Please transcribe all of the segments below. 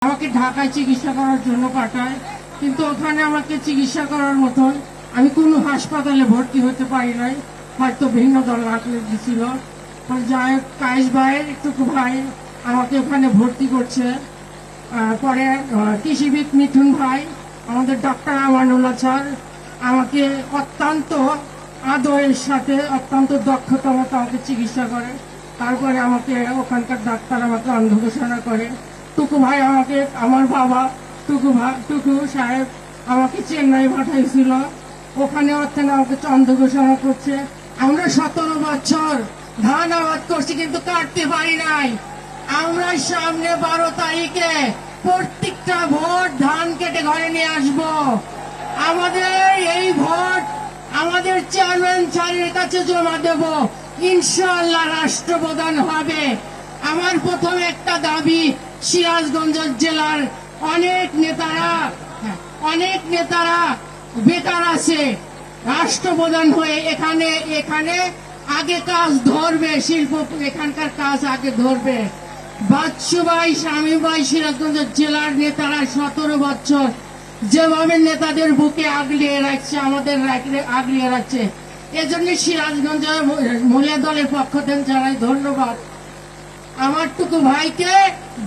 আমাকে ঢাকায় চিকিৎসা করার জন্য পাঠায়, কিন্তু ওখানে আমাকে চিকিৎসা করার মতন আমি কোনো হাসপাতালে ভর্তি হতে পারি নাই, হয়তো ভিন্ন দল রাখলে দিছিল। যাই হোক, কায়েস ভাইয়ের টুকু ভাই আমাকে ওখানে ভর্তি করছে। পরে কৃষিবিদ মিঠুন ভাই, আমাদের ডক্টর আমানুল্লাহ স্যার আমাকে অত্যন্ত আদরের সাথে অত্যন্ত দক্ষতা মতো আমাকে চিকিৎসা করে। তারপরে আমাকে ওখানকার ডাক্তার আমাকে অন্ধ ঘোষণা করে। টুকু ভাই আমাকে, আমার বাবা টুকু সাহেব আমাকে চেন্নাই পাঠাইছিল, ওখানে আমাকে অন্ধ ঘোষণা করছে। আমরা 17 বছর ধান আবাদ করছি, কিন্তু কাটতে পারি নাই। আমরা সামনে 12 তারিখে প্রত্যেকটা ভোট ধান কেটে ঘরে নিয়ে আসব। আমাদের এই ভোট আমাদের চেয়ারম্যান স্যারের কাছে জমা দেব, ইনশাআল্লাহ রাষ্ট্রপ্রধান হবে। আমার প্রথম একটা দাবি, সিরাজগঞ্জ জেলার অনেক নেতারা বেকার আছে, রাষ্ট্রপ্রধান হয়ে এখানে আগে কাজ ধরবে, শিল্প এখানকার কাজ আগে ধরবে। বাচ্চু ভাই, স্বামী ভাই, সিরাজগঞ্জ জেলার নেতারা 17 বছর যেভাবে নেতাদের বুকে আগলিয়ে রাখছে, আমাদের আগলিয়ে রাখছে, এজন্য সিরাজগঞ্জ মহিলা দলের পক্ষ থেকে জানাই ধন্যবাদ। আমার টুকু ভাইকে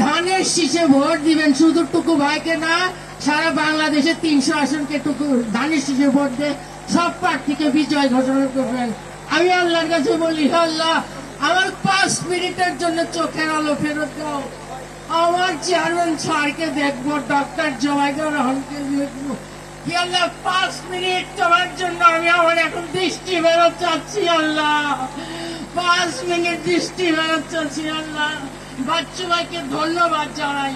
ধানের শীষে ভোট দিবেন, শুধু টুকু ভাইকে না, সারা বাংলাদেশে 300 আসনকে টুকু ধানের শীষে ভোট দিয়ে সব প্রার্থীকে বিজয় ঘোষণা করবেন। আমি আল্লাহর কাছে বলি, আল্লাহ আমার 5 মিনিটের জন্য চোখের আলো ফেরত দাও। আমার চেয়ারম্যান স্যারকে দেখবো, ডক্টর জওয়াহিদুর রহমানকে দেখবো। আল্লাহ 5 মিনিট তোমার জন্য আমি আমার এখন দৃষ্টি ফেরত চাচ্ছি আল্লাহ, 5 মিনিট দৃষ্টি ফেরত চাচ্ছি আল্লাহ। বাচ্চু ভাইকে ধন্যবাদ জানাই।